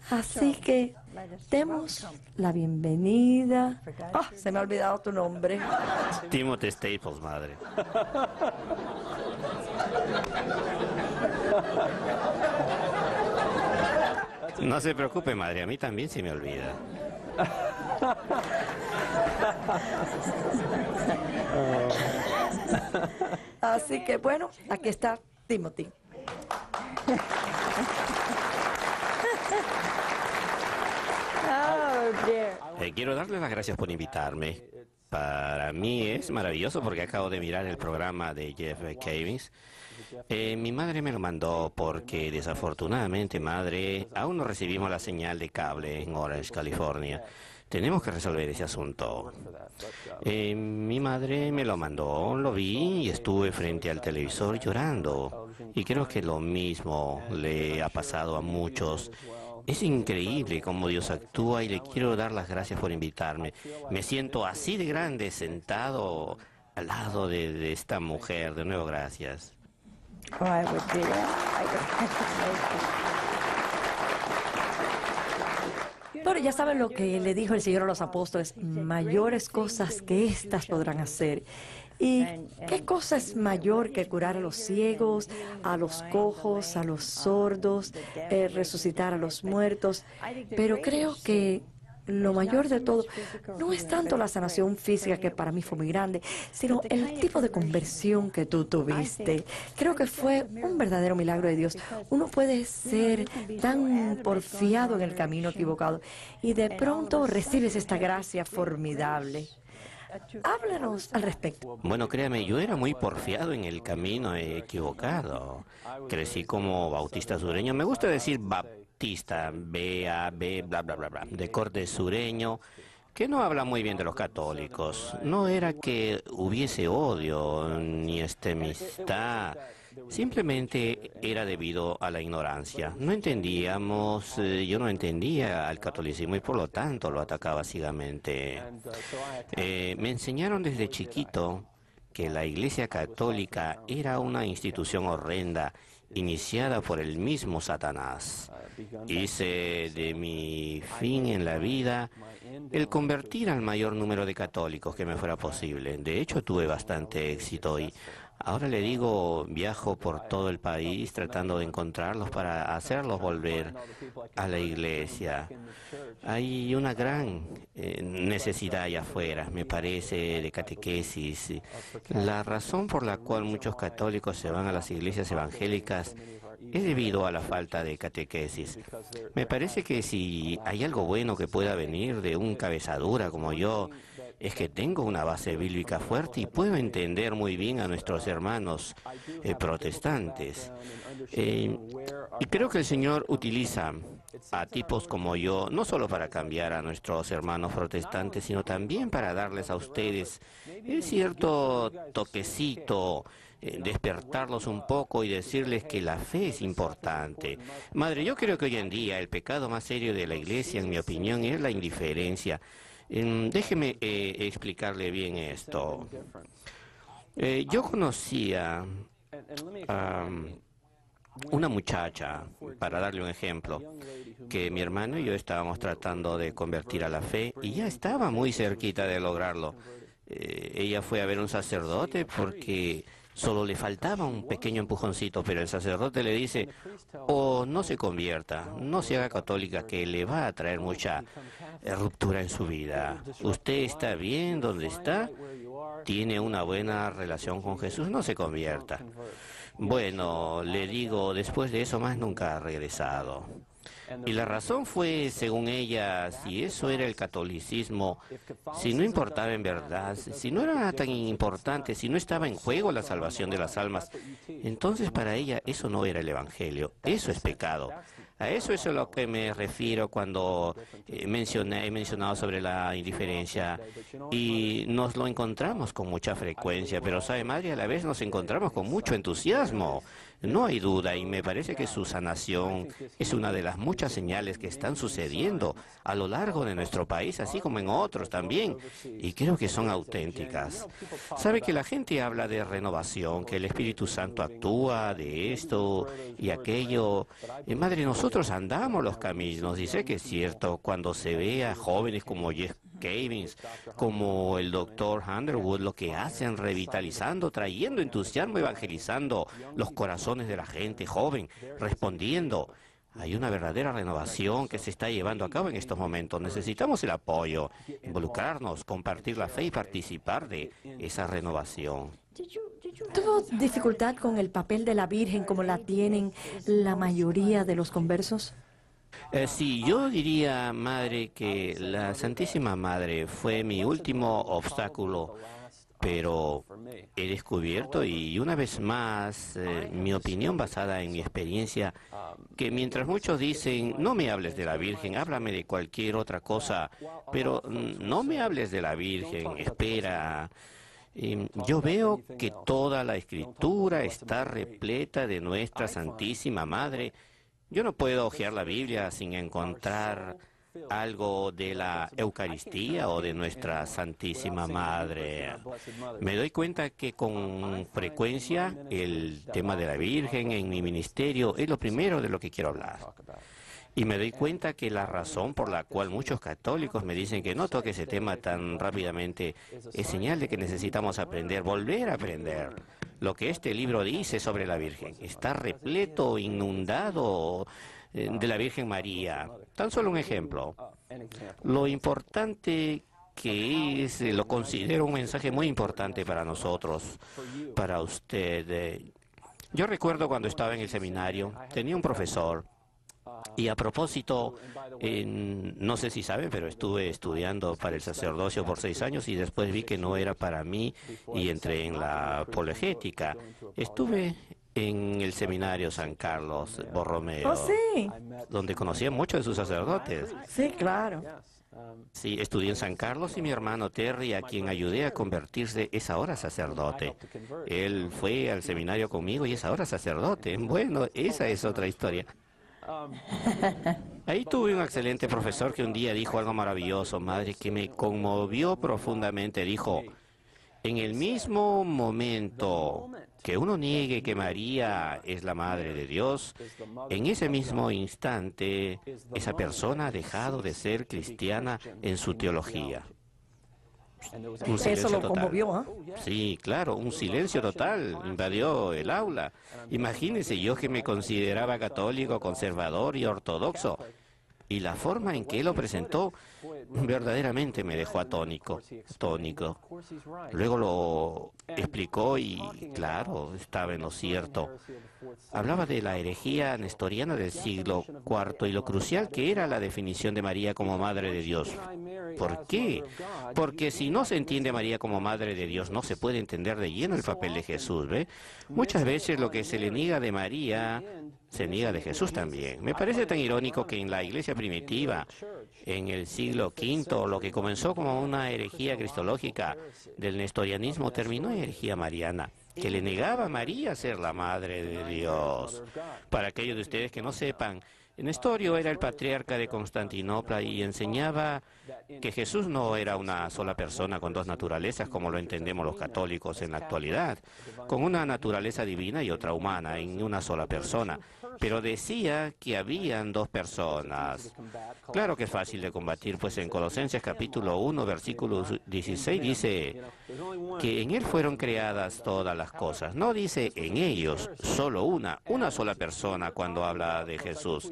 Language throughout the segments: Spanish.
Así que demos la bienvenida. Ah, se me ha olvidado tu nombre. Timothy Staples, madre. No se preocupe, madre, a mí también se me olvida. Así que bueno, aquí está Timothy. Quiero darle las gracias por invitarme. Para mí es maravilloso porque acabo de mirar el programa de Jeff Cavins. Mi madre me lo mandó porque desafortunadamente, madre, aún no recibimos la señal de cable en Orange, California. Tenemos que resolver ese asunto. Mi madre me lo mandó, lo vi y estuve frente al televisor llorando. Y creo que lo mismo le ha pasado a muchos. Es increíble cómo Dios actúa y le quiero dar las gracias por invitarme. Me siento así de grande sentado al lado de esta mujer. De nuevo, gracias. Bueno, ya saben lo que le dijo el Señor a los apóstoles: mayores cosas que estas podrán hacer. ¿Y qué cosa es mayor que curar a los ciegos, a los cojos, a los sordos, resucitar a los muertos? Pero creo que lo mayor de todo no es tanto la sanación física, que para mí fue muy grande, sino el tipo de conversión que tú tuviste. Creo que fue un verdadero milagro de Dios. Uno puede ser tan porfiado en el camino equivocado y de pronto recibes esta gracia formidable. Háblanos al respecto. Bueno, créame, yo era muy porfiado en el camino equivocado. Crecí como bautista sureño. Me gusta decir bautista, B-A-B, bla, bla, bla, bla, de corte sureño, que no habla muy bien de los católicos. No era que hubiese odio ni enemistad. Simplemente era debido a la ignorancia. No entendíamos, yo no entendía al catolicismo y por lo tanto lo atacaba ciegamente. Me enseñaron desde chiquito que la Iglesia Católica era una institución horrenda, iniciada por el mismo Satanás. Hice de mi fin en la vida el convertir al mayor número de católicos que me fuera posible. De hecho, tuve bastante éxito y ahora le digo, viajo por todo el país tratando de encontrarlos para hacerlos volver a la iglesia. Hay una gran necesidad allá afuera, me parece, de catequesis. La razón por la cual muchos católicos se van a las iglesias evangélicas es debido a la falta de catequesis. Me parece que si hay algo bueno que pueda venir de un cabezadura como yo, es que tengo una base bíblica fuerte y puedo entender muy bien a nuestros hermanos protestantes. Y creo que el Señor utiliza a tipos como yo, no solo para cambiar a nuestros hermanos protestantes, sino también para darles a ustedes cierto toquecito, despertarlos un poco y decirles que la fe es importante. Madre, yo creo que hoy en día el pecado más serio de la iglesia, en mi opinión, es la indiferencia. Déjeme explicarle bien esto. Yo conocía a una muchacha, para darle un ejemplo, que mi hermano y yo estábamos tratando de convertir a la fe y ya estaba muy cerquita de lograrlo. Ella fue a ver un sacerdote porque solo le faltaba un pequeño empujoncito, pero el sacerdote le dice: o no se convierta, no se haga católica, que le va a traer mucha ruptura en su vida. Usted está bien donde está, tiene una buena relación con Jesús, no se convierta. Bueno, le digo, después de eso más nunca ha regresado. Y la razón fue, según ella, si eso era el catolicismo, si no importaba en verdad, si no era tan importante, si no estaba en juego la salvación de las almas, entonces para ella eso no era el Evangelio, eso es pecado. A eso es a lo que me refiero cuando he mencionado sobre la indiferencia, y nos lo encontramos con mucha frecuencia, pero sabe, madre, a la vez nos encontramos con mucho entusiasmo. No hay duda, y me parece que su sanación es una de las muchas señales que están sucediendo a lo largo de nuestro país, así como en otros también, y creo que son auténticas. Sabe que la gente habla de renovación, que el Espíritu Santo actúa de esto y aquello. Madre, nosotros andamos los caminos, y sé que es cierto, cuando se ve a jóvenes como Jeff Cavins, como el doctor Underwood, lo que hacen revitalizando, trayendo entusiasmo, evangelizando los corazones de la gente joven, respondiendo. Hay una verdadera renovación que se está llevando a cabo en estos momentos. Necesitamos el apoyo, involucrarnos, compartir la fe y participar de esa renovación. ¿Tuvo dificultad con el papel de la Virgen como la tienen la mayoría de los conversos? Sí, yo diría, madre, que la Santísima Madre fue mi último obstáculo, pero he descubierto, y una vez más, mi opinión basada en mi experiencia, que mientras muchos dicen, no me hables de la Virgen, háblame de cualquier otra cosa, pero no me hables de la Virgen, espera. Yo veo que toda la Escritura está repleta de nuestra Santísima Madre. Yo no puedo hojear la Biblia sin encontrar algo de la Eucaristía o de nuestra Santísima Madre. Me doy cuenta que con frecuencia el tema de la Virgen en mi ministerio es lo primero de lo que quiero hablar. Y me doy cuenta que la razón por la cual muchos católicos me dicen que no toque ese tema tan rápidamente es señal de que necesitamos aprender, volver a aprender. Lo que este libro dice sobre la Virgen está repleto, inundado de la Virgen María. Tan solo un ejemplo. Lo importante que es, lo considero un mensaje muy importante para nosotros, para usted. Yo recuerdo cuando estaba en el seminario, tenía un profesor. Y a propósito, no sé si saben, pero estuve estudiando para el sacerdocio por 6 años y después vi que no era para mí y entré en la apologética. Estuve en el seminario San Carlos Borromeo, Oh, sí. donde conocí a muchos de sus sacerdotes. Sí, claro. Sí, estudié en San Carlos y mi hermano Terry, a quien ayudé a convertirse, es ahora sacerdote. Él fue al seminario conmigo y es ahora sacerdote. Bueno, esa es otra historia. Ahí tuve un excelente profesor que un día dijo algo maravilloso, madre, que me conmovió profundamente. Dijo, en el mismo momento que uno niegue que María es la Madre de Dios, en ese mismo instante esa persona ha dejado de ser cristiana en su teología. Un Eso silencio lo total. conmovió, ¿ah? Sí, claro, un silencio total invadió el aula. Imagínense, yo que me consideraba católico, conservador y ortodoxo, y la forma en que él lo presentó verdaderamente me dejó atónico. Luego lo explicó y, claro, estaba en lo cierto. Hablaba de la herejía nestoriana del siglo IV y lo crucial que era la definición de María como Madre de Dios. ¿Por qué? Porque si no se entiende a María como Madre de Dios, no se puede entender de lleno el papel de Jesús, ¿ve? Muchas veces lo que se le niega de María, se niega de Jesús también. Me parece tan irónico que en la iglesia primitiva, en el siglo V, lo que comenzó como una herejía cristológica del nestorianismo terminó en herejía mariana, que le negaba a María ser la Madre de Dios. Para aquellos de ustedes que no sepan, Nestorio era el patriarca de Constantinopla y enseñaba que Jesús no era una sola persona con dos naturalezas como lo entendemos los católicos en la actualidad, con una naturaleza divina y otra humana en una sola persona, pero decía que habían dos personas. Claro que es fácil de combatir, pues en Colosenses capítulo 1, versículo 16 dice que en Él fueron creadas todas las cosas. No dice en ellos, solo una sola persona cuando habla de Jesús.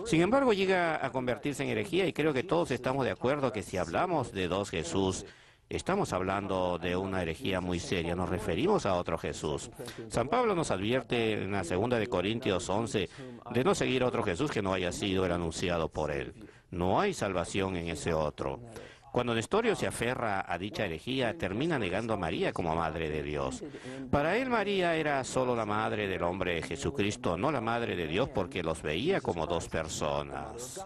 Sin embargo, llega a convertirse en herejía y creo que todos estamos de acuerdo que si hablamos de dos Jesús, estamos hablando de una herejía muy seria, nos referimos a otro Jesús. San Pablo nos advierte en la 2 de Corintios 11 de no seguir a otro Jesús que no haya sido el anunciado por él. No hay salvación en ese otro. Cuando Nestorio se aferra a dicha herejía, termina negando a María como Madre de Dios. Para él María era solo la madre del hombre Jesucristo, no la Madre de Dios, porque los veía como dos personas.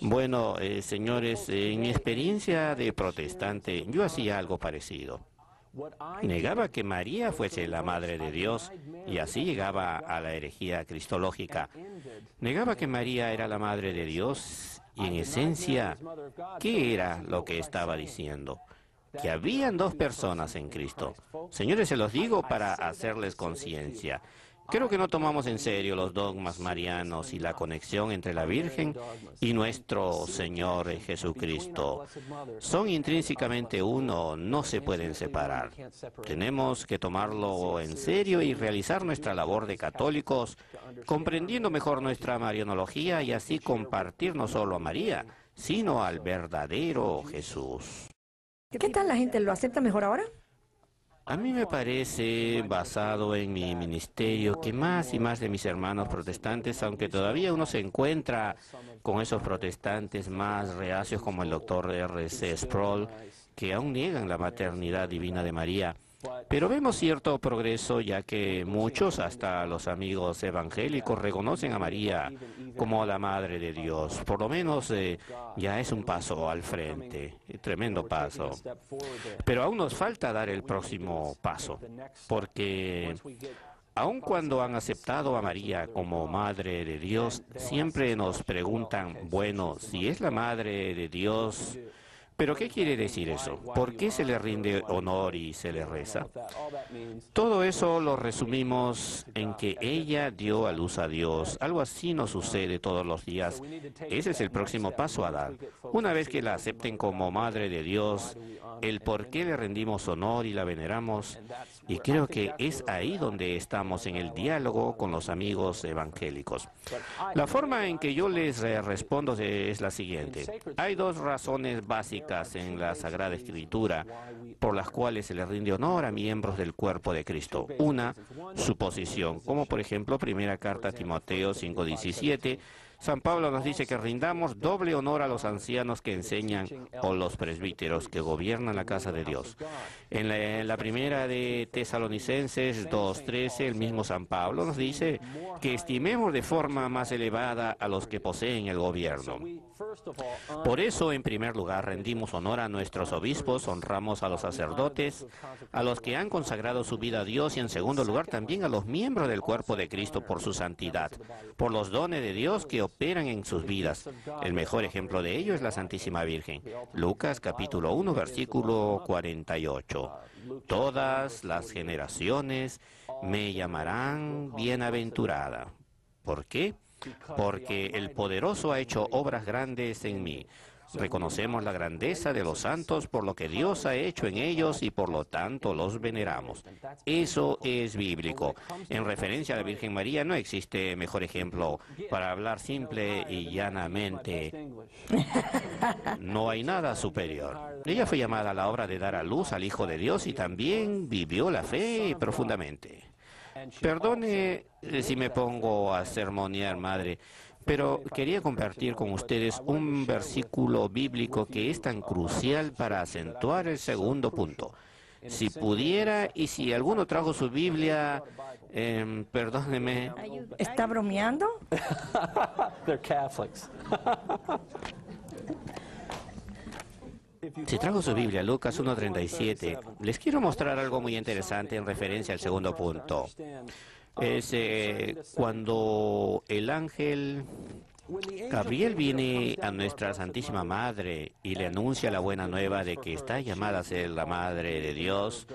Bueno, señores, en mi experiencia de protestante, yo hacía algo parecido. Negaba que María fuese la madre de Dios y así llegaba a la herejía cristológica. Negaba que María era la madre de Dios y en esencia, ¿qué era lo que estaba diciendo? Que habían dos personas en Cristo. Señores, se los digo para hacerles conciencia. Creo que no tomamos en serio los dogmas marianos y la conexión entre la Virgen y nuestro Señor Jesucristo. Son intrínsecamente uno, no se pueden separar. Tenemos que tomarlo en serio y realizar nuestra labor de católicos, comprendiendo mejor nuestra marianología y así compartir no solo a María, sino al verdadero Jesús. ¿Qué tal la gente? ¿Lo acepta mejor ahora? A mí me parece, basado en mi ministerio, que más y más de mis hermanos protestantes, aunque todavía uno se encuentra con esos protestantes más reacios como el doctor R.C. Sproul, que aún niegan la maternidad divina de María, pero vemos cierto progreso ya que muchos, hasta los amigos evangélicos, reconocen a María como la Madre de Dios. Por lo menos ya es un paso al frente, tremendo paso. Pero aún nos falta dar el próximo paso, porque aun cuando han aceptado a María como Madre de Dios, siempre nos preguntan, bueno, si es la Madre de Dios, ¿pero qué quiere decir eso? ¿Por qué se le rinde honor y se le reza? Todo eso lo resumimos en que ella dio a luz a Dios. Algo así nos sucede todos los días. Ese es el próximo paso a dar. Una vez que la acepten como Madre de Dios, el por qué le rendimos honor y la veneramos. Y creo que es ahí donde estamos en el diálogo con los amigos evangélicos. La forma en que yo les respondo es la siguiente. Hay dos razones básicas en la Sagrada Escritura por las cuales se le rinde honor a miembros del cuerpo de Cristo. Una, su posición, como por ejemplo, primera carta a Timoteo 5:17, San Pablo nos dice que rindamos doble honor a los ancianos que enseñan o los presbíteros que gobiernan la casa de Dios. En la primera de Tesalonicenses 2:13, el mismo San Pablo nos dice que estimemos de forma más elevada a los que poseen el gobierno. Por eso, en primer lugar, rendimos honor a nuestros obispos, honramos a los sacerdotes, a los que han consagrado su vida a Dios y en segundo lugar también a los miembros del cuerpo de Cristo por su santidad, por los dones de Dios que operan en sus vidas. El mejor ejemplo de ello es la Santísima Virgen. Lucas capítulo 1, versículo 48. Todas las generaciones me llamarán bienaventurada. ¿Por qué? Porque el poderoso ha hecho obras grandes en mí. Reconocemos la grandeza de los santos por lo que Dios ha hecho en ellos y por lo tanto los veneramos. Eso es bíblico. En referencia a la Virgen María no existe mejor ejemplo. Para hablar simple y llanamente, no hay nada superior. Ella fue llamada a la obra de dar a luz al Hijo de Dios y también vivió la fe profundamente. Perdone si me pongo a sermonear, madre, pero quería compartir con ustedes un versículo bíblico que es tan crucial para acentuar el segundo punto. Si pudiera, y si alguno trajo su Biblia, perdóneme. ¿Está bromeando? They're Catholics. Si trajo su Biblia, Lucas 1:37, les quiero mostrar algo muy interesante en referencia al segundo punto. Es cuando el ángel Gabriel viene a nuestra Santísima Madre y le anuncia la buena nueva de que está llamada a ser la Madre de Dios.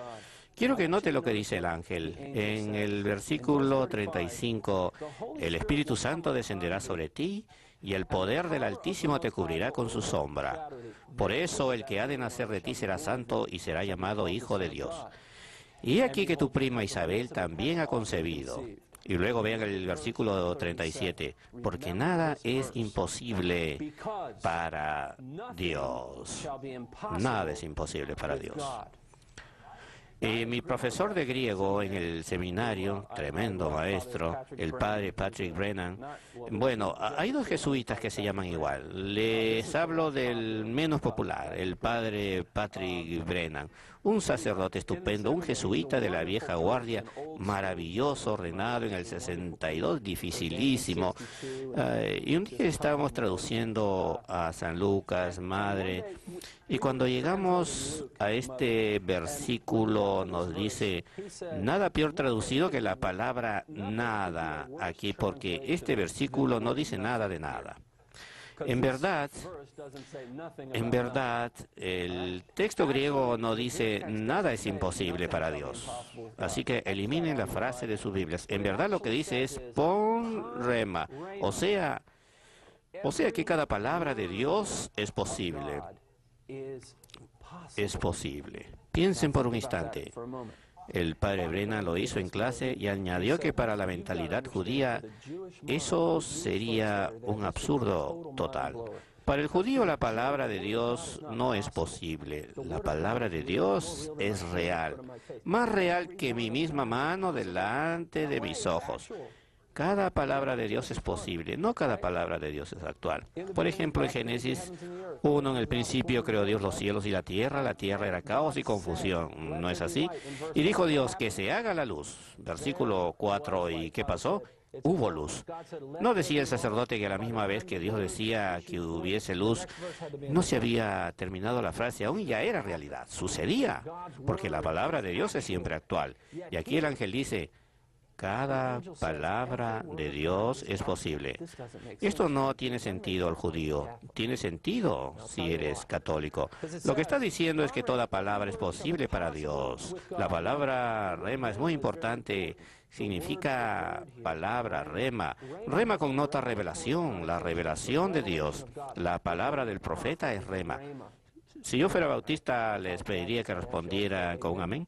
Quiero que note lo que dice el ángel. En el versículo 35, el Espíritu Santo descenderá sobre ti y el poder del Altísimo te cubrirá con su sombra. Por eso el que ha de nacer de ti será santo y será llamado Hijo de Dios. Y aquí que tu prima Isabel también ha concebido. Y luego vean el versículo 37, porque nada es imposible para Dios. Nada es imposible para Dios. Mi profesor de griego en el seminario, tremendo maestro, el padre Patrick Brennan. Bueno, hay dos jesuitas que se llaman igual. Les hablo del menos popular, el padre Patrick Brennan. un sacerdote estupendo, un jesuita de la vieja guardia, maravilloso, ordenado en el 62, dificilísimo. Y un día estábamos traduciendo a San Lucas, madre, y cuando llegamos a este versículo nos dice, nada peor traducido que la palabra nada aquí, porque este versículo no dice nada de nada. En verdad, el texto griego no dice nada es imposible para Dios. Así que eliminen la frase de sus Biblias. En verdad lo que dice es pon rema. O sea que cada palabra de Dios es posible. Es posible. Piensen por un instante. El padre Brennan lo hizo en clase y añadió que para la mentalidad judía eso sería un absurdo total. Para el judío la palabra de Dios no es posible. La palabra de Dios es real, más real que mi misma mano delante de mis ojos. Cada palabra de Dios es posible, no cada palabra de Dios es actual. Por ejemplo, en Génesis 1, en el principio creó Dios los cielos y la tierra era caos y confusión, ¿no es así? Y dijo Dios, que se haga la luz. Versículo 4, ¿y qué pasó? Hubo luz. No decía el sacerdote que a la misma vez que Dios decía que hubiese luz, no se había terminado la frase aún, ya era realidad, sucedía, porque la palabra de Dios es siempre actual. Y aquí el ángel dice, cada palabra de Dios es posible. Esto no tiene sentido al judío. Tiene sentido si eres católico. Lo que está diciendo es que toda palabra es posible para Dios. La palabra rema es muy importante. Significa palabra, rema. Rema connota revelación, la revelación de Dios. La palabra del profeta es rema. Si yo fuera bautista, les pediría que respondieran con un amén.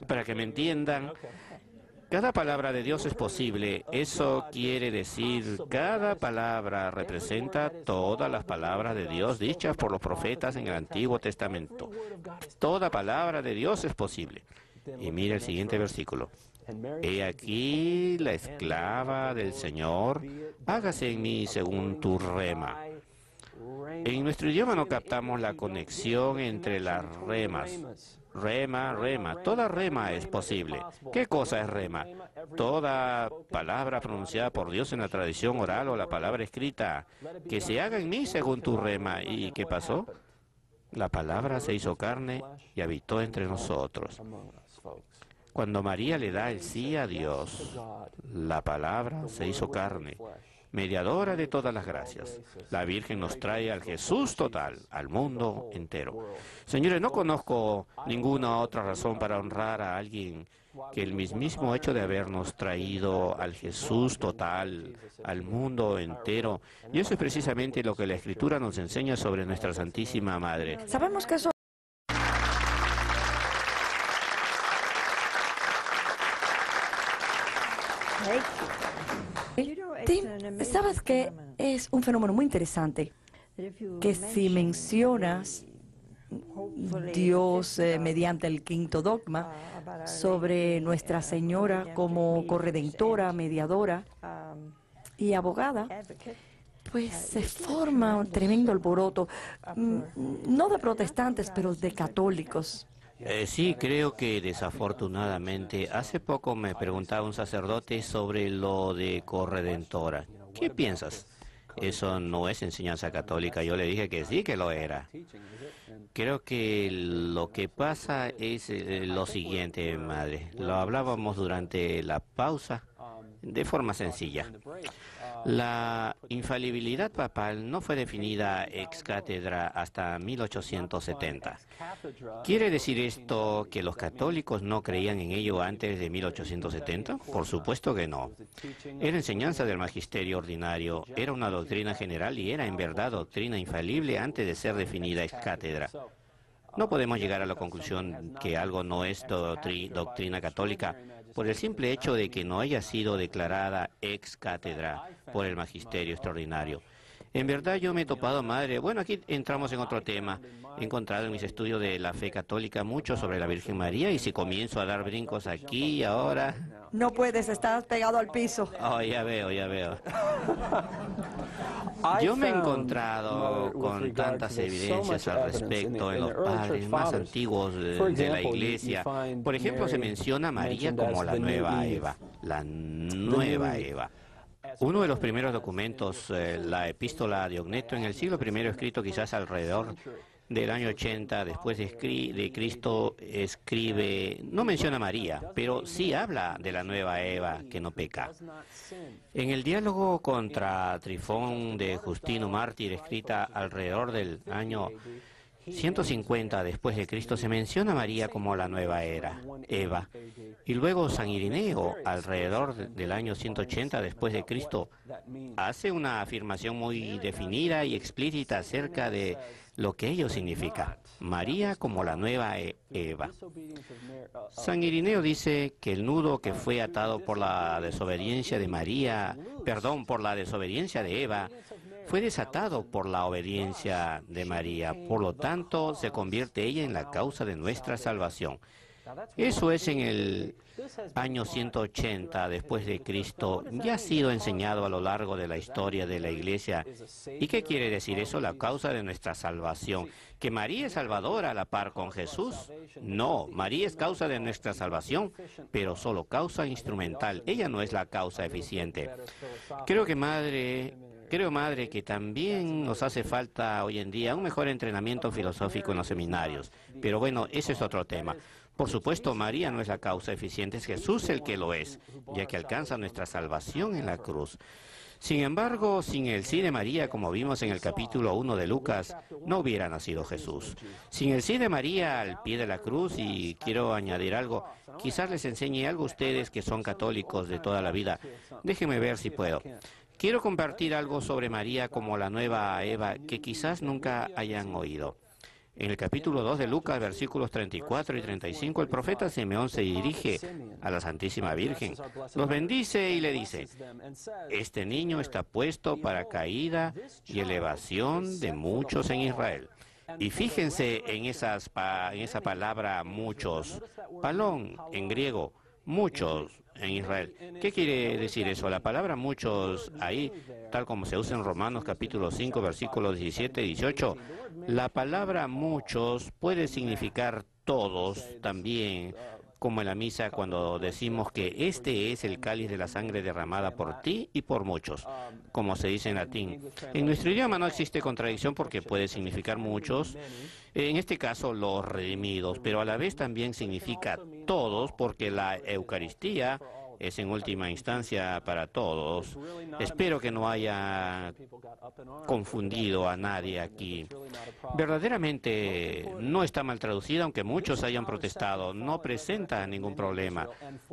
Para que me entiendan, cada palabra de Dios es posible. Eso quiere decir, cada palabra representa todas las palabras de Dios dichas por los profetas en el Antiguo Testamento. Toda palabra de Dios es posible. Y mira el siguiente versículo. He aquí la esclava del Señor, hágase en mí según tu rema. En nuestro idioma no captamos la conexión entre las remas. Rema, rema. Toda rema es posible. ¿Qué cosa es rema? Toda palabra pronunciada por Dios en la tradición oral o la palabra escrita. Que se haga en mí según tu rema. ¿Y qué pasó? La palabra se hizo carne y habitó entre nosotros. Cuando María le da el sí a Dios, la palabra se hizo carne, mediadora de todas las gracias. La Virgen nos trae al Jesús total, al mundo entero. Señores, no conozco ninguna otra razón para honrar a alguien que el mismísimo hecho de habernos traído al Jesús total, al mundo entero. Y eso es precisamente lo que la Escritura nos enseña sobre nuestra Santísima Madre. Sabemos que eso... Tim, ¿sabes que es un fenómeno muy interesante? Que si mencionas Dios mediante el quinto dogma sobre Nuestra Señora como corredentora, mediadora y abogada, pues se forma un tremendo alboroto, no de protestantes, pero de católicos. Sí, creo que desafortunadamente, hace poco me preguntaba un sacerdote sobre lo de corredentora. ¿Qué piensas? Eso no es enseñanza católica. Yo le dije que sí, que lo era. Creo que lo que pasa es lo siguiente, madre. Lo hablábamos durante la pausa de forma sencilla. La infalibilidad papal no fue definida ex cátedra hasta 1870. ¿Quiere decir esto que los católicos no creían en ello antes de 1870? Por supuesto que no. Era enseñanza del magisterio ordinario, era una doctrina general y era en verdad doctrina infalible antes de ser definida ex cátedra. No podemos llegar a la conclusión que algo no es doctrina católica por el simple hecho de que no haya sido declarada ex cátedra por el magisterio extraordinario. En verdad yo me he topado, madre. Bueno, aquí entramos en otro tema. He encontrado en mis estudios de la fe católica mucho sobre la Virgen María y si comienzo a dar brincos aquí y ahora... No puedes, estás pegado al piso. Oh, ya veo, ya veo. Yo me he encontrado con tantas evidencias al respecto en los padres más antiguos de la Iglesia. Por ejemplo, se menciona a María como la nueva Eva, la nueva Eva. Uno de los primeros documentos, la epístola de Diogneto en el siglo I, escrito quizás alrededor del año 80 después de Cristo, escribe, no menciona a María, pero sí habla de la nueva Eva que no peca. En el diálogo contra Trifón de Justino Mártir, escrita alrededor del año 150 después de Cristo, se menciona a María como la nueva Eva. Y luego San Irineo, alrededor del año 180 después de Cristo, hace una afirmación muy definida y explícita acerca de lo que ello significa. María como la nueva Eva. San Irineo dice que el nudo que fue atado por la desobediencia de por la desobediencia de Eva, fue desatado por la obediencia de María. Por lo tanto, se convierte ella en la causa de nuestra salvación. Eso es en el año 180 después de Cristo. Ya ha sido enseñado a lo largo de la historia de la Iglesia. ¿Y qué quiere decir eso? La causa de nuestra salvación. ¿Que María es salvadora a la par con Jesús? No, María es causa de nuestra salvación, pero solo causa instrumental. Ella no es la causa eficiente. Creo, madre, que también nos hace falta hoy en día un mejor entrenamiento filosófico en los seminarios. Pero bueno, ese es otro tema. Por supuesto, María no es la causa eficiente, es Jesús el que lo es, ya que alcanza nuestra salvación en la cruz. Sin embargo, sin el sí de María, como vimos en el capítulo 1 de Lucas, no hubiera nacido Jesús. Sin el sí de María al pie de la cruz, y quiero añadir algo, quizás les enseñe algo a ustedes que son católicos de toda la vida. Déjenme ver si puedo. Quiero compartir algo sobre María como la nueva Eva que quizás nunca hayan oído. En el capítulo 2 de Lucas, versículos 34 y 35, el profeta Simeón se dirige a la Santísima Virgen, los bendice y le dice: este niño está puesto para caída y elevación de muchos en Israel. Y fíjense en esa palabra muchos, palón en griego, muchos en Israel. ¿Qué quiere decir eso? La palabra muchos ahí, tal como se usa en Romanos capítulo 5, versículos 17 y 18, la palabra muchos puede significar todos también, como en la misa cuando decimos que este es el cáliz de la sangre derramada por ti y por muchos, como se dice en latín. En nuestro idioma no existe contradicción porque puede significar muchos, en este caso los redimidos, pero a la vez también significa todos porque la Eucaristía es en última instancia para todos. Espero que no haya confundido a nadie aquí. Verdaderamente no está mal traducida, aunque muchos hayan protestado. No presenta ningún problema.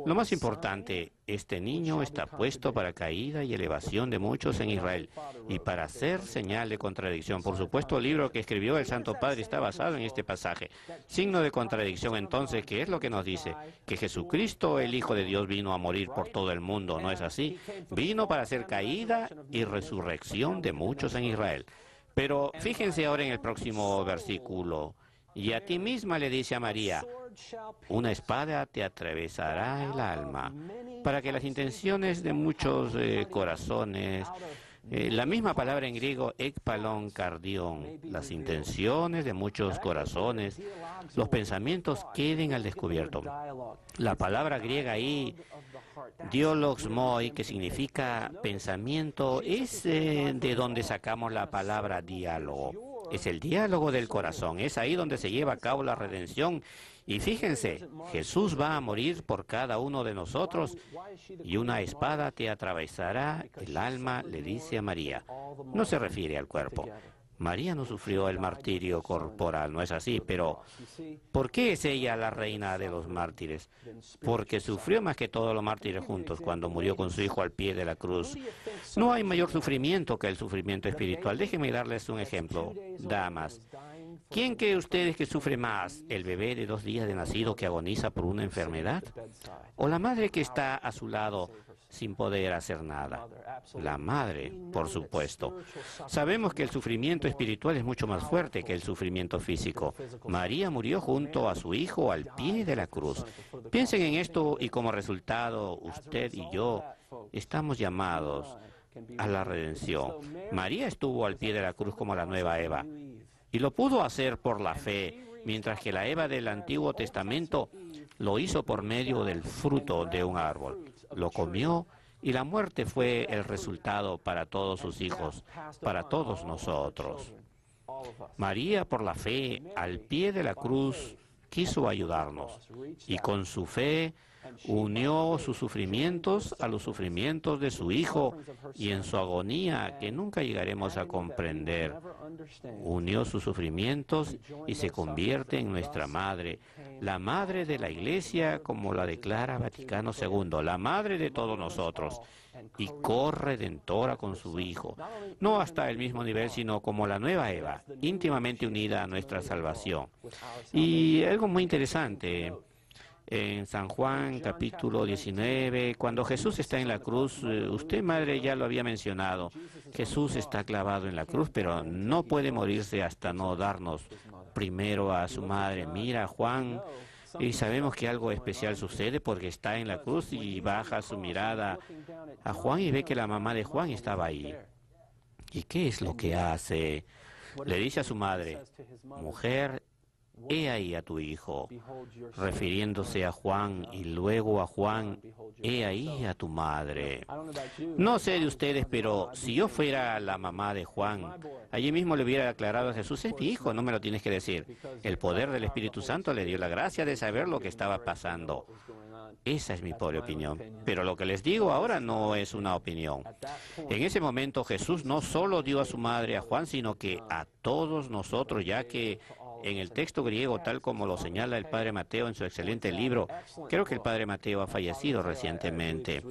Lo más importante, este niño está puesto para caída y elevación de muchos en Israel y para ser señal de contradicción. Por supuesto, el libro que escribió el Santo Padre está basado en este pasaje. Signo de contradicción, entonces, ¿qué es lo que nos dice? Que Jesucristo, el Hijo de Dios, vino a morir por todo el mundo, ¿no es así? Vino para hacer caída y resurrección de muchos en Israel. Pero fíjense ahora en el próximo versículo. Y a ti misma le dice a María: una espada te atravesará el alma, para que las intenciones de muchos corazones, la misma palabra en griego, ekpalon cardión, las intenciones de muchos corazones, los pensamientos queden al descubierto. La palabra griega ahí, diologsmoi, que significa pensamiento, es de donde sacamos la palabra diálogo. Es el diálogo del corazón, es ahí donde se lleva a cabo la redención. Y fíjense, Jesús va a morir por cada uno de nosotros y una espada te atravesará el alma, le dice a María. No se refiere al cuerpo. María no sufrió el martirio corporal, no es así, pero ¿por qué es ella la reina de los mártires? Porque sufrió más que todos los mártires juntos cuando murió con su hijo al pie de la cruz. No hay mayor sufrimiento que el sufrimiento espiritual. Déjenme darles un ejemplo, damas. ¿Quién cree ustedes que sufre más, el bebé de 2 días de nacido que agoniza por una enfermedad? ¿O la madre que está a su lado sin poder hacer nada. La madre, por supuesto. Sabemos que el sufrimiento espiritual es mucho más fuerte que el sufrimiento físico. María murió junto a su hijo al pie de la cruz. Piensen en esto y como resultado, usted y yo estamos llamados a la redención. María estuvo al pie de la cruz como la nueva Eva y lo pudo hacer por la fe, mientras que la Eva del Antiguo Testamento lo hizo por medio del fruto de un árbol. Lo comió y la muerte fue el resultado para todos sus hijos, para todos nosotros. María, por la fe, al pie de la cruz, quiso ayudarnos y con su fe unió sus sufrimientos a los sufrimientos de su Hijo y en su agonía, que nunca llegaremos a comprender, unió sus sufrimientos y se convierte en nuestra madre, la madre de la Iglesia, como la declara Vaticano II, la madre de todos nosotros y corredentora con su Hijo, no hasta el mismo nivel, sino como la nueva Eva, íntimamente unida a nuestra salvación. Y algo muy interesante, en San Juan capítulo 19, cuando Jesús está en la cruz, usted, madre, ya lo había mencionado, Jesús está clavado en la cruz, pero no puede morirse hasta no darnos primero a su madre. Mira, Juan, y sabemos que algo especial sucede porque está en la cruz y baja su mirada a Juan y ve que la mamá de Juan estaba ahí. ¿Y qué es lo que hace? Le dice a su madre, mujer, he ahí a tu hijo, refiriéndose a Juan, y luego a Juan, he ahí a tu madre. No sé de ustedes, pero si yo fuera la mamá de Juan, allí mismo le hubiera aclarado a Jesús, es mi hijo, no me lo tienes que decir. El poder del Espíritu Santo le dio la gracia de saber lo que estaba pasando. Esa es mi pobre opinión. Pero lo que les digo ahora no es una opinión. En ese momento Jesús no solo dio a su madre a Juan, sino que a todos nosotros, ya que en el texto griego, tal como lo señala el padre Mateo en su excelente libro, creo que el padre Mateo ha fallecido recientemente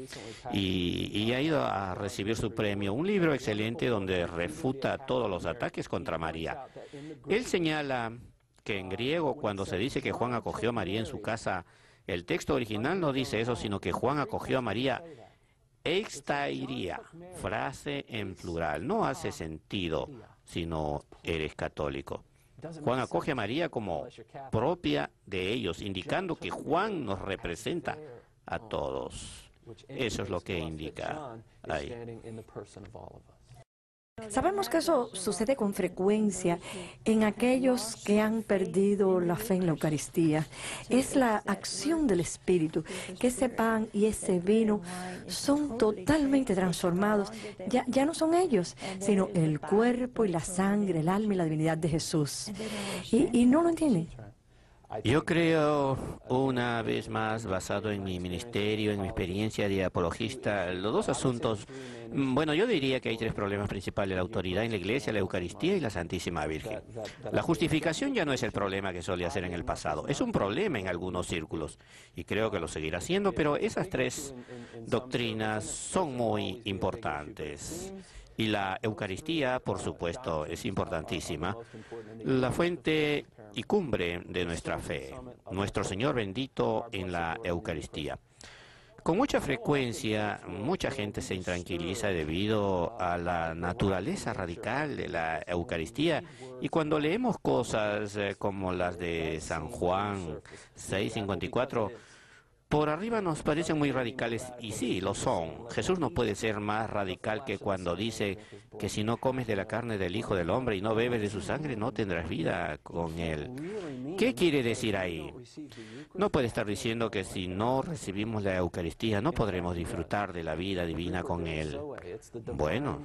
y ha ido a recibir su premio, un libro excelente donde refuta todos los ataques contra María. Él señala que en griego, cuando se dice que Juan acogió a María en su casa, el texto original no dice eso, sino que Juan acogió a María extairia, frase en plural. No hace sentido si no eres católico. Juan acoge a María como propia de ellos, indicando que Juan nos representa a todos. Eso es lo que indica ahí. Sabemos que eso sucede con frecuencia en aquellos que han perdido la fe en la Eucaristía. Es la acción del Espíritu, que ese pan y ese vino son totalmente transformados. Ya no son ellos, sino el cuerpo y la sangre, el alma y la divinidad de Jesús. Y no lo entienden. Yo creo, una vez más, basado en mi ministerio, en mi experiencia de apologista, los dos asuntos, bueno, yo diría que hay tres problemas principales: la autoridad en la Iglesia, la Eucaristía y la Santísima Virgen. La justificación ya no es el problema que solía ser en el pasado, es un problema en algunos círculos, y creo que lo seguirá siendo, pero esas tres doctrinas son muy importantes. Y la Eucaristía, por supuesto, es importantísima, la fuente y cumbre de nuestra fe, nuestro Señor bendito en la Eucaristía. Con mucha frecuencia, mucha gente se intranquiliza debido a la naturaleza radical de la Eucaristía, y cuando leemos cosas como las de San Juan 6:54, por arriba nos parecen muy radicales, y sí, lo son. Jesús no puede ser más radical que cuando dice que si no comes de la carne del Hijo del Hombre y no bebes de su sangre, no tendrás vida con Él. ¿Qué quiere decir ahí? No puede estar diciendo que si no recibimos la Eucaristía no podremos disfrutar de la vida divina con Él. Bueno,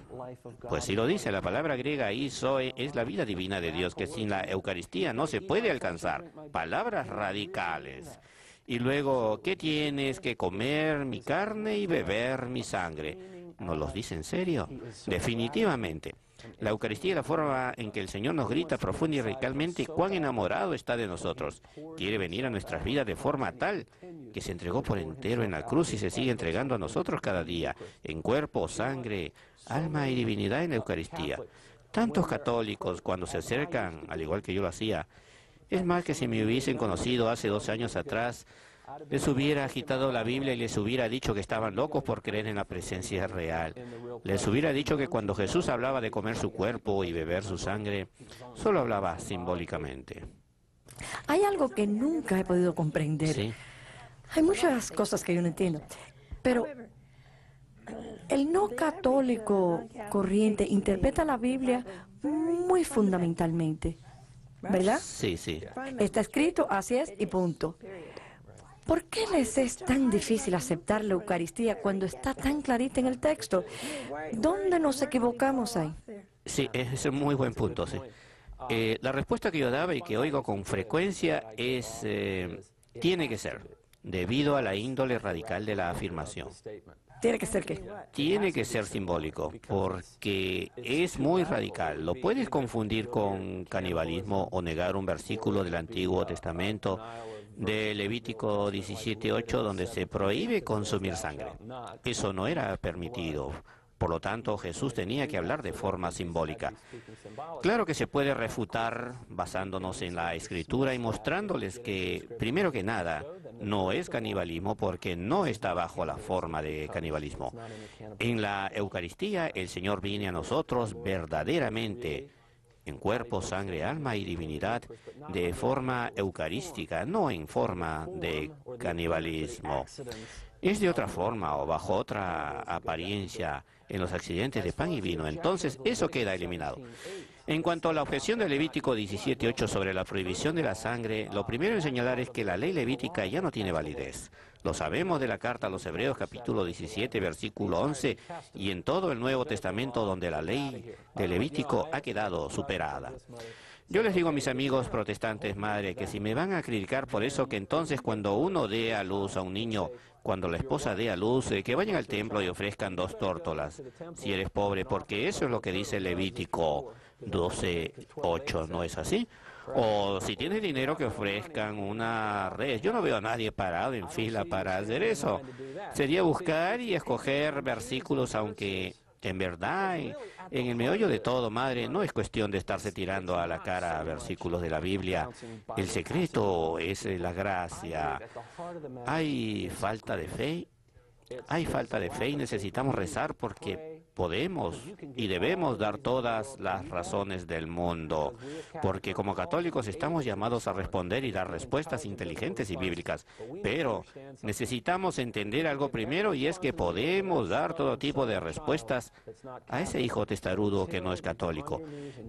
pues sí lo dice, la palabra griega ahí, zoe, es la vida divina de Dios, que sin la Eucaristía no se puede alcanzar. Palabras radicales. Y luego, ¿qué tienes que comer mi carne y beber mi sangre? ¿Nos los dice en serio? Definitivamente. La Eucaristía es la forma en que el Señor nos grita profunda y radicalmente cuán enamorado está de nosotros. Quiere venir a nuestras vidas de forma tal que se entregó por entero en la cruz y se sigue entregando a nosotros cada día, en cuerpo, sangre, alma y divinidad en la Eucaristía. Tantos católicos, cuando se acercan, al igual que yo lo hacía, es más que si me hubiesen conocido hace 2 años atrás, les hubiera agitado la Biblia y les hubiera dicho que estaban locos por creer en la presencia real. Les hubiera dicho que cuando Jesús hablaba de comer su cuerpo y beber su sangre, solo hablaba simbólicamente. Hay algo que nunca he podido comprender. Sí. Hay muchas cosas que yo no entiendo, pero el no católico corriente interpreta la Biblia muy fundamentalmente, ¿verdad? Sí, sí. Está escrito, así es y punto. ¿Por qué les es tan difícil aceptar la Eucaristía cuando está tan clarita en el texto? ¿Dónde nos equivocamos ahí? Sí, es un muy buen punto, sí. La respuesta que yo daba y que oigo con frecuencia es, tiene que ser, debido a la índole radical de la afirmación. Tiene que ser que. Tiene que ser simbólico, porque es muy radical. Lo puedes confundir con canibalismo o negar un versículo del Antiguo Testamento, de Levítico 17:8, donde se prohíbe consumir sangre. Eso no era permitido. Por lo tanto, Jesús tenía que hablar de forma simbólica. Claro que se puede refutar basándonos en la Escritura y mostrándoles que, primero que nada, no es canibalismo porque no está bajo la forma de canibalismo. En la Eucaristía, el Señor viene a nosotros verdaderamente en cuerpo, sangre, alma y divinidad, de forma eucarística, no en forma de canibalismo. Es de otra forma o bajo otra apariencia en los accidentes de pan y vino, entonces eso queda eliminado. En cuanto a la objeción de Levítico 17:8 sobre la prohibición de la sangre, lo primero en señalar es que la ley levítica ya no tiene validez. Lo sabemos de la carta a los Hebreos capítulo 17, versículo 11, y en todo el Nuevo Testamento donde la ley de Levítico ha quedado superada. Yo les digo a mis amigos protestantes, madre, que si me van a criticar por eso, que entonces cuando uno dé a luz a un niño, cuando la esposa dé a luz, que vayan al templo y ofrezcan 2 tórtolas, si eres pobre, porque eso es lo que dice Levítico 12:8, ¿no es así? O si tienes dinero, que ofrezcan una res. Yo no veo a nadie parado en fila para hacer eso. Sería buscar y escoger versículos, aunque en verdad, en el meollo de todo, madre, no es cuestión de estarse tirando a la cara versículos de la Biblia. El secreto es la gracia. Hay falta de fe. Hay falta de fe y necesitamos rezar porque podemos y debemos dar todas las razones del mundo, porque como católicos estamos llamados a responder y dar respuestas inteligentes y bíblicas, pero necesitamos entender algo primero, y es que podemos dar todo tipo de respuestas a ese hijo testarudo que no es católico,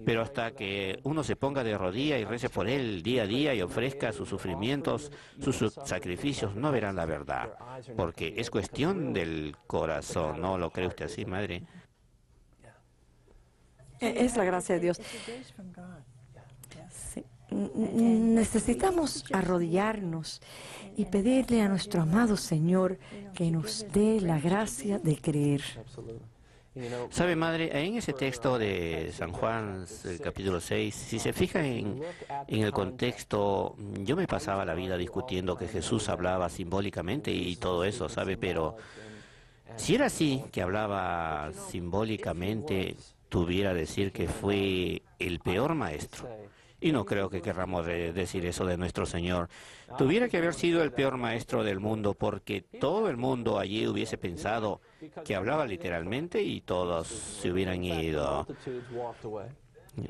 pero hasta que uno se ponga de rodilla y rece por él día a día y ofrezca sus sufrimientos, sus sacrificios, no verán la verdad, porque es cuestión del corazón. ¿No lo cree usted así, madre? Es la gracia de Dios. Sí. Necesitamos arrodillarnos y pedirle a nuestro amado Señor que nos dé la gracia de creer. Sabe, madre, en ese texto de San Juan, el capítulo 6, si se fija en el contexto, yo me pasaba la vida discutiendo que Jesús hablaba simbólicamente y todo eso, ¿sabe? Pero si era así, que hablaba simbólicamente, tuviera decir que fue el peor maestro. Y no creo que querramos decir eso de nuestro Señor. Tuviera que haber sido el peor maestro del mundo, porque todo el mundo allí hubiese pensado que hablaba literalmente y todos se hubieran ido.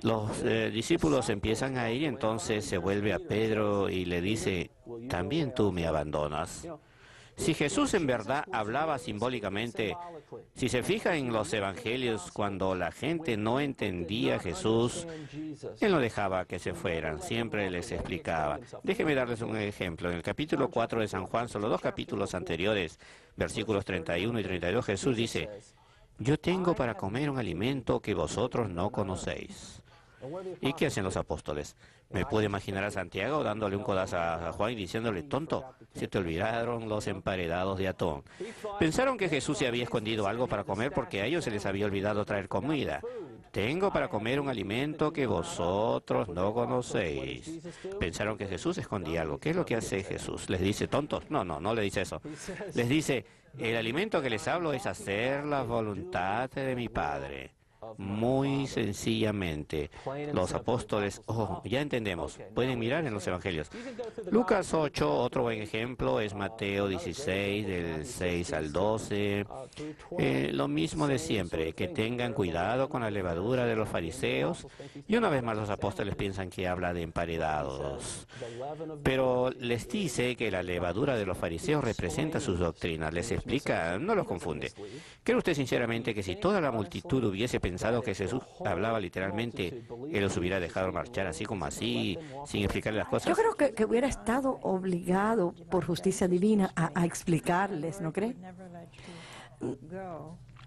Los discípulos empiezan a ir, entonces se vuelve a Pedro y le dice, ¿también tú me abandonas? Si Jesús en verdad hablaba simbólicamente, si se fija en los evangelios, cuando la gente no entendía a Jesús, Él no dejaba que se fueran, siempre les explicaba. Déjenme darles un ejemplo. En el capítulo 4 de San Juan, solo 2 capítulos anteriores, versículos 31 y 32, Jesús dice, yo tengo para comer un alimento que vosotros no conocéis. ¿Y qué hacen los apóstoles? Me puedo imaginar a Santiago dándole un codazo a Juan y diciéndole, tonto, se te olvidaron los emparedados de atún. Pensaron que Jesús se había escondido algo para comer porque a ellos se les había olvidado traer comida. Tengo para comer un alimento que vosotros no conocéis. Pensaron que Jesús escondía algo. ¿Qué es lo que hace Jesús? ¿Les dice tontos? No le dice eso. Les dice, el alimento que les hablo es hacer la voluntad de mi Padre. muy sencillamente. Los apóstoles, ya entendemos, pueden mirar en los evangelios. Lucas 8, otro buen ejemplo, es Mateo 16, del 6 al 12. Lo mismo de siempre, que tengan cuidado con la levadura de los fariseos. Y una vez más los apóstoles piensan que habla de emparedados. Pero les dice que la levadura de los fariseos representa sus doctrinas. Les explica, no los confunde. ¿Cree usted sinceramente que si toda la multitud hubiese pensado que Jesús hablaba literalmente, Él los hubiera dejado marchar así como así, sin explicarles las cosas? Yo creo que hubiera estado obligado por justicia divina a explicarles, ¿no cree?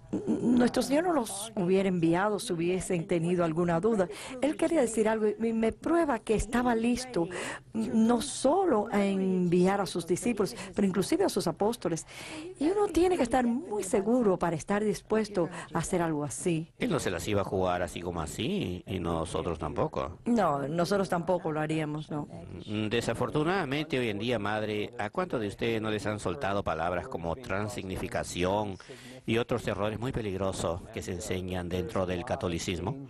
Nuestro Señor no los hubiera enviado si hubiesen tenido alguna duda. Él quería decir algo y me prueba que estaba listo no solo a enviar a sus discípulos, pero inclusive a sus apóstoles. Y uno tiene que estar muy seguro para estar dispuesto a hacer algo así. Él no se las iba a jugar así como así, y nosotros tampoco. No, nosotros tampoco lo haríamos, ¿no? Desafortunadamente hoy en día, madre, ¿a cuántos de ustedes no les han soltado palabras como transignificación y otros errores muy peligrosos que se enseñan dentro del catolicismo?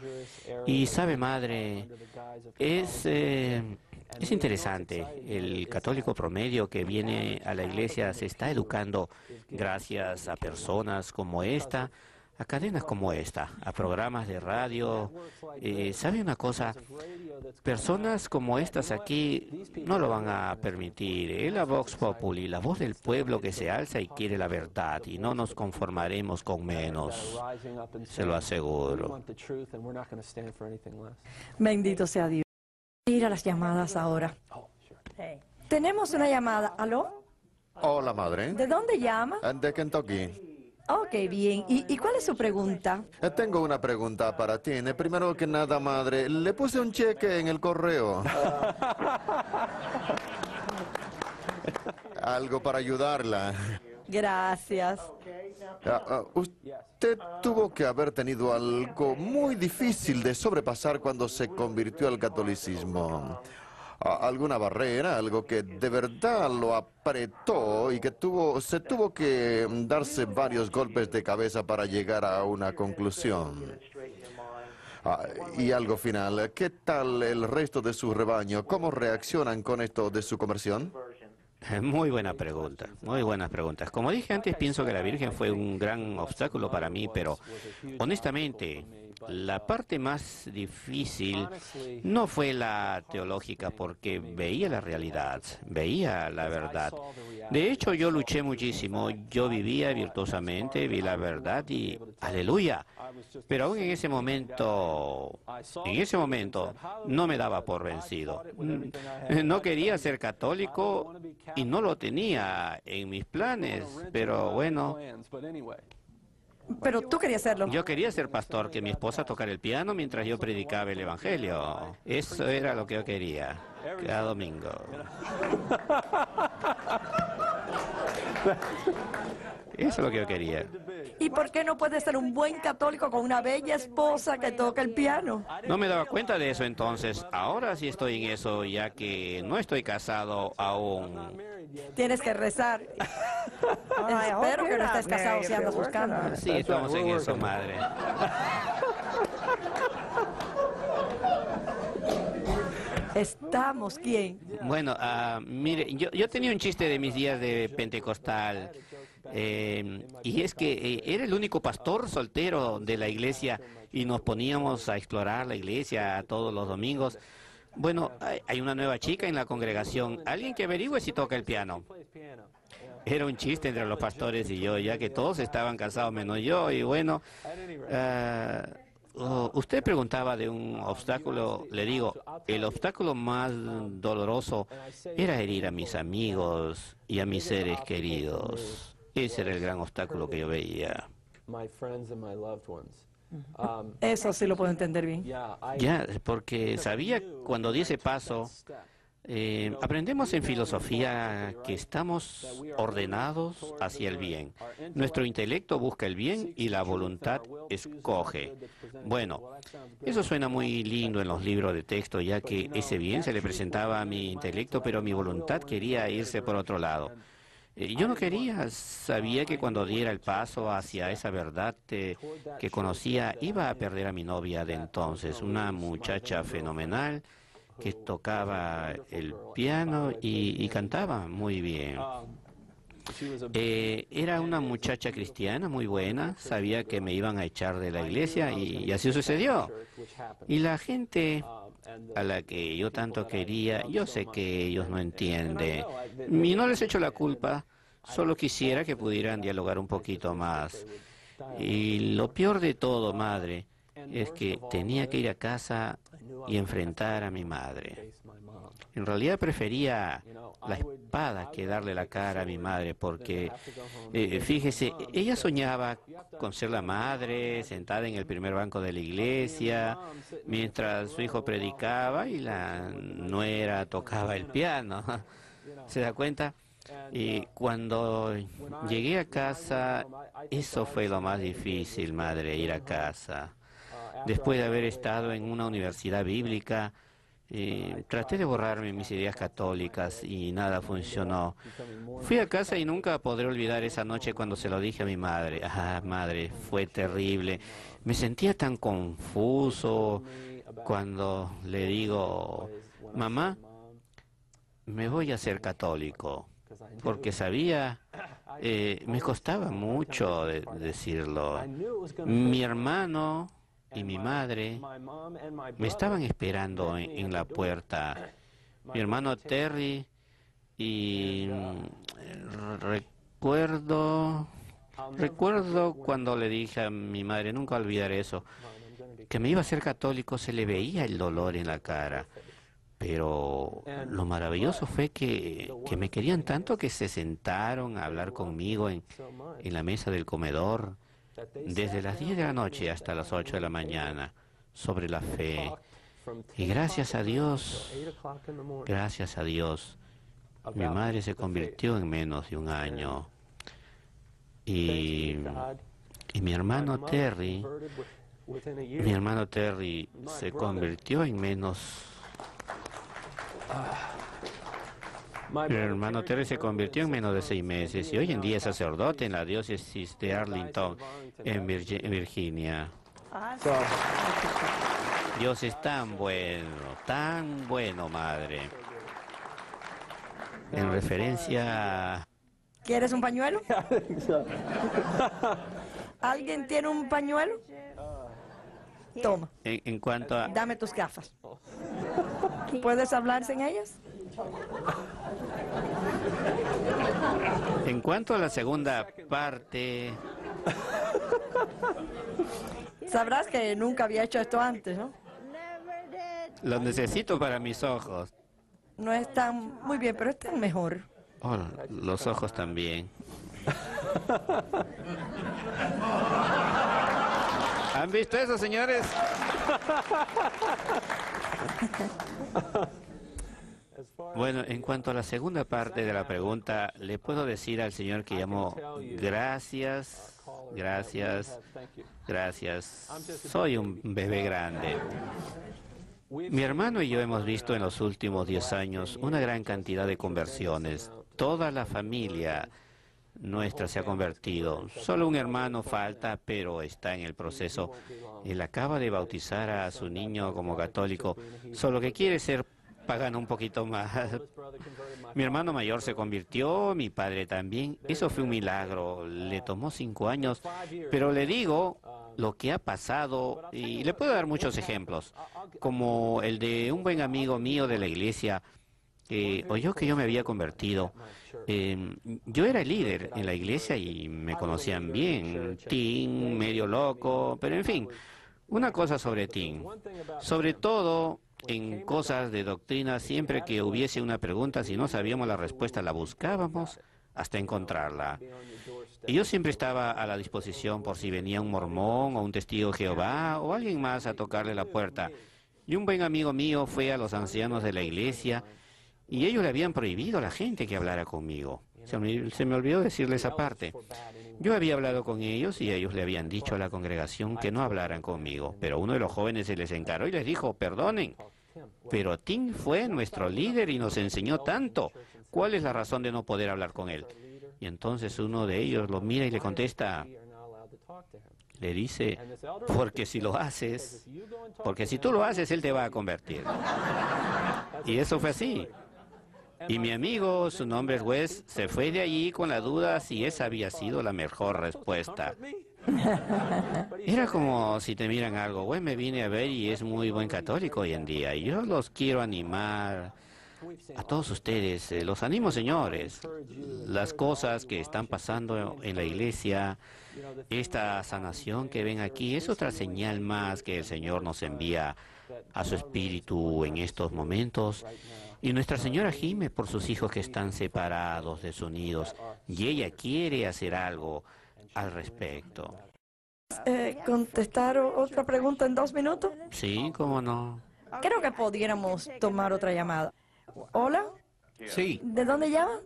Y sabe, madre, es interesante. El católico promedio que viene a la iglesia se está educando gracias a personas como esta, a cadenas como esta, a programas de radio. ¿Sabe una cosa? Personas como estas aquí no lo van a permitir. Es la Vox Populi, la voz del pueblo que se alza y quiere la verdad, y no nos conformaremos con menos. Se lo aseguro. Bendito sea Dios. Ir a las llamadas ahora. Tenemos una llamada. ¿Aló? Hola, madre. ¿De dónde llama? De Kentucky. Ok, bien. ¿Y cuál es su pregunta? Tengo una pregunta para ti. Primero que nada, madre, le puse un cheque en el correo. Algo para ayudarla. Gracias. Usted tuvo que haber tenido algo muy difícil de sobrepasar cuando se convirtió al catolicismo. ¿Alguna barrera, algo que de verdad lo apretó y que se tuvo que darse varios golpes de cabeza para llegar a una conclusión? Y algo final, ¿qué tal el resto de su rebaño? ¿Cómo reaccionan con esto de su conversión? Muy buena pregunta, muy buenas preguntas. Como dije antes, pienso que la Virgen fue un gran obstáculo para mí, pero honestamente, la parte más difícil no fue la teológica, porque veía la realidad, veía la verdad. De hecho, yo luché muchísimo, yo vivía virtuosamente, vi la verdad y aleluya. Pero aún en ese momento, no me daba por vencido. No quería ser católico y no lo tenía en mis planes, pero bueno. Pero tú querías hacerlo. Yo quería ser pastor, que mi esposa tocara el piano mientras yo predicaba el evangelio. Eso era lo que yo quería, cada domingo. Eso es lo que yo quería. ¿Y por qué no puedes ser un buen católico con una bella esposa que toca el piano? No me daba cuenta de eso entonces. Ahora sí estoy en eso, ya que no estoy casado aún. Tienes que rezar. Espero que no estés casado si andas buscando. Sí, estamos en eso, madre. ¿Estamos quién? Bueno, mire, yo tenía un chiste de mis días de pentecostal. Y es que era el único pastor soltero de la iglesia y nos poníamos a explorar la iglesia todos los domingos. Bueno, hay una nueva chica en la congregación. Alguien que averigüe si toca el piano. Era un chiste entre los pastores y yo, ya que todos estaban casados menos yo. Y bueno, usted preguntaba de un obstáculo. Le digo, el obstáculo más doloroso era herir a mis amigos y a mis seres queridos. Ese era el gran obstáculo que yo veía. Eso sí lo puedo entender bien. Ya, porque sabía cuando di ese paso, aprendemos en filosofía que estamos ordenados hacia el bien. Nuestro intelecto busca el bien y la voluntad escoge. Bueno, eso suena muy lindo en los libros de texto, ya que ese bien se le presentaba a mi intelecto, pero mi voluntad quería irse por otro lado. Yo no quería, sabía que cuando diera el paso hacia esa verdad que conocía, iba a perder a mi novia de entonces, una muchacha fenomenal que tocaba el piano y cantaba muy bien. Era una muchacha cristiana muy buena, sabía que me iban a echar de la iglesia y así sucedió. Y la gente a la que yo tanto quería, yo sé que ellos no entienden. Y no les echo la culpa, solo quisiera que pudieran dialogar un poquito más. Y lo peor de todo, madre, es que tenía que ir a casa y enfrentar a mi madre. En realidad prefería la espada que darle la cara a mi madre, porque, fíjese, ella soñaba con ser la madre, sentada en el primer banco de la iglesia, mientras su hijo predicaba y la nuera tocaba el piano. ¿Se da cuenta? Y cuando llegué a casa, eso fue lo más difícil, madre, ir a casa. Después de haber estado en una universidad bíblica, traté de borrarme mis ideas católicas y nada funcionó. Fui a casa y nunca podré olvidar esa noche cuando se lo dije a mi madre. Ah, madre, fue terrible. Me sentía tan confuso cuando le digo, mamá, me voy a hacer católico. Porque sabía, me costaba mucho decirlo. Mi hermano y mi madre me estaban esperando en la puerta. Mi hermano Terry y recuerdo cuando le dije a mi madre, nunca olvidaré eso, que me iba a ser católico, se le veía el dolor en la cara. Pero lo maravilloso fue que me querían tanto que se sentaron a hablar conmigo en la mesa del comedor desde las 10 de la noche hasta las 8 de la mañana sobre la fe. Y gracias a Dios, mi madre se convirtió en menos de un año. Y mi hermano Terry se convirtió en menos. Mi hermano Terry se convirtió en menos de 6 meses y hoy en día es sacerdote en la diócesis de Arlington, en Virginia. Dios es tan bueno, madre. En referencia a... ¿Quieres un pañuelo? ¿Alguien tiene un pañuelo? Toma. En cuanto a... Dame tus gafas. ¿Puedes hablar sin ellas? En cuanto a la segunda parte... Sabrás que nunca había hecho esto antes, ¿no? Lo necesito para mis ojos. No están muy bien, pero están mejor. Oh, los ojos también. ¿Han visto eso, señores? Bueno, en cuanto a la segunda parte de la pregunta, le puedo decir al señor que llamó, gracias, gracias, gracias. Soy un bebé grande. Mi hermano y yo hemos visto en los últimos 10 años una gran cantidad de conversiones. Toda la familia nuestra se ha convertido. Solo un hermano falta, pero está en el proceso. Él acaba de bautizar a su niño como católico, solo que quiere ser pagano un poquito más. Mi hermano mayor se convirtió, mi padre también. Eso fue un milagro. Le tomó 5 años, pero le digo lo que ha pasado y le puedo dar muchos ejemplos, como el de un buen amigo mío de la iglesia que oyó que yo me había convertido. Yo era el líder en la iglesia y me conocían bien. Tim, medio loco, pero en fin, una cosa sobre Tim. Sobre todo en cosas de doctrina, siempre que hubiese una pregunta, si no sabíamos la respuesta, la buscábamos hasta encontrarla. Y yo siempre estaba a la disposición por si venía un mormón o un testigo de Jehová o alguien más a tocarle la puerta. Y un buen amigo mío fue a los ancianos de la iglesia y ellos le habían prohibido a la gente que hablara conmigo. Se me olvidó decirle esa parte. Yo había hablado con ellos y ellos le habían dicho a la congregación que no hablaran conmigo, pero uno de los jóvenes se les encaró y les dijo, perdonen, pero Tim fue nuestro líder y nos enseñó tanto. ¿Cuál es la razón de no poder hablar con él? Y entonces uno de ellos lo mira y le contesta, le dice, porque si lo haces, porque si tú lo haces, él te va a convertir. Y eso fue así. Y mi amigo, su nombre es Wes, se fue de allí con la duda si esa había sido la mejor respuesta. Era como si te miran algo, Wes me vine a ver y es muy buen católico hoy en día. Y yo los quiero animar a todos ustedes, los animo, señores. Las cosas que están pasando en la iglesia, esta sanación que ven aquí, es otra señal más que el Señor nos envía a su espíritu en estos momentos. Y Nuestra Señora gime por sus hijos que están separados, desunidos, y ella quiere hacer algo al respecto. ¿Contestar otra pregunta en 2 minutos? Sí, cómo no. Creo que pudiéramos tomar otra llamada. Hola, Sí, ¿de dónde llama?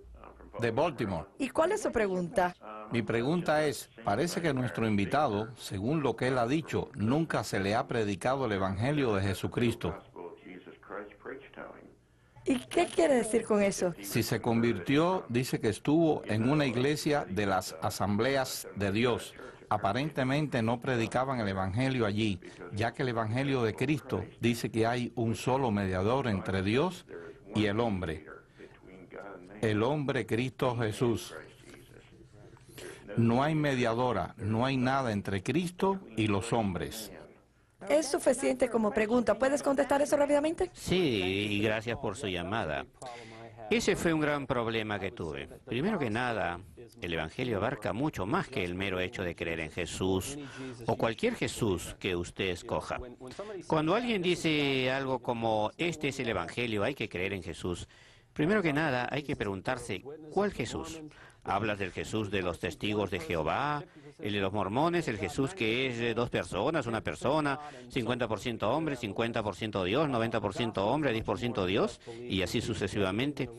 de Baltimore. ¿Y cuál es su pregunta? Mi pregunta es, parece que nuestro invitado, según lo que él ha dicho, nunca se le ha predicado el Evangelio de Jesucristo. ¿Y qué quiere decir con eso? Si se convirtió, dice que estuvo en una iglesia de las Asambleas de Dios. Aparentemente no predicaban el Evangelio allí, ya que el Evangelio de Cristo dice que hay un solo mediador entre Dios y el hombre Cristo Jesús. No hay mediadora, no hay nada entre Cristo y los hombres. Es suficiente como pregunta. ¿Puedes contestar eso rápidamente? Sí, y gracias por su llamada. Ese fue un gran problema que tuve. Primero que nada, el Evangelio abarca mucho más que el mero hecho de creer en Jesús o cualquier Jesús que usted escoja. Cuando alguien dice algo como, este es el Evangelio, hay que creer en Jesús, primero que nada hay que preguntarse, ¿cuál Jesús? ¿Hablas del Jesús de los testigos de Jehová, el de los mormones, el Jesús que es de 2 personas, una persona, 50% hombre, 50% Dios, 90% hombre, 10% Dios, y así sucesivamente?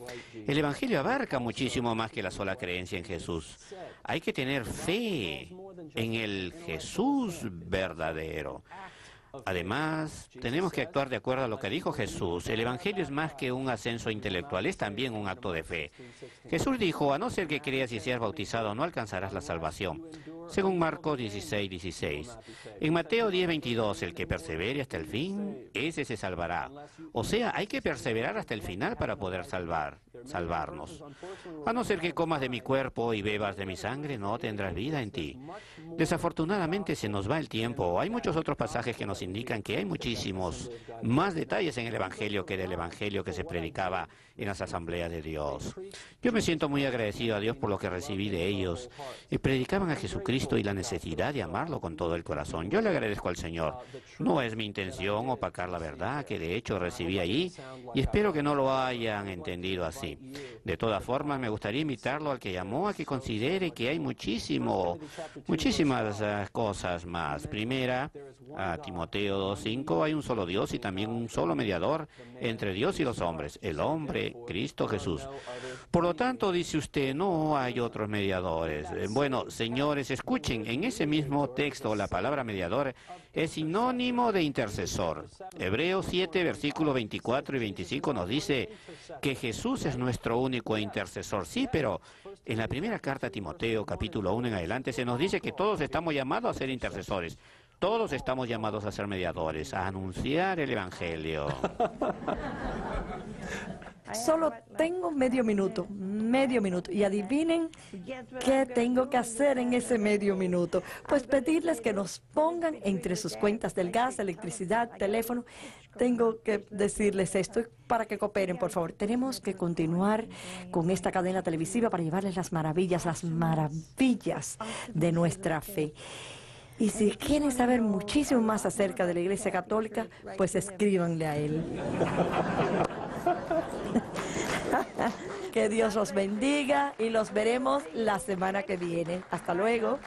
El Evangelio abarca muchísimo más que la sola creencia en Jesús. Hay que tener fe en el Jesús verdadero. Además, tenemos que actuar de acuerdo a lo que dijo Jesús. El Evangelio es más que un ascenso intelectual, es también un acto de fe. Jesús dijo, a no ser que creas y seas bautizado, no alcanzarás la salvación. Según Marcos 16:16. En Mateo 10:22, el que persevere hasta el fin, ese se salvará. O sea, hay que perseverar hasta el final para poder salvarnos. A no ser que comas de mi cuerpo y bebas de mi sangre, no tendrás vida en ti. Desafortunadamente se nos va el tiempo. Hay muchos otros pasajes que nos indican que hay muchísimos más detalles en el Evangelio que del Evangelio que se predicaba en las asambleas de Dios. Yo me siento muy agradecido a Dios por lo que recibí de ellos. Y predicaban a Jesucristo y la necesidad de amarlo con todo el corazón. Yo le agradezco al Señor. No es mi intención opacar la verdad que de hecho recibí allí, y espero que no lo hayan entendido así. De todas formas, me gustaría invitarlo al que llamó a que considere que hay muchísimas cosas más. Primera, a Timoteo 2:5, hay un solo Dios y también un solo mediador entre Dios y los hombres, el hombre, Cristo Jesús. Por lo tanto, dice usted, no hay otros mediadores. Bueno, señores, escuchen, en ese mismo texto la palabra mediador es sinónimo de intercesor. Hebreos 7, versículos 24 y 25 nos dice que Jesús es nuestro único intercesor. Sí, pero en la primera carta a Timoteo, capítulo 1 en adelante, se nos dice que todos estamos llamados a ser intercesores. Todos estamos llamados a ser mediadores, a anunciar el Evangelio. Solo tengo medio minuto. Y adivinen qué tengo que hacer en ese medio minuto. Pues pedirles que nos pongan entre sus cuentas del gas, electricidad, teléfono. Tengo que decirles esto para que cooperen, por favor. Tenemos que continuar con esta cadena televisiva para llevarles las maravillas de nuestra fe. Y si quieren saber muchísimo más acerca de la Iglesia Católica, pues escríbanle a él. Que Dios los bendiga y los veremos la semana que viene. Hasta luego.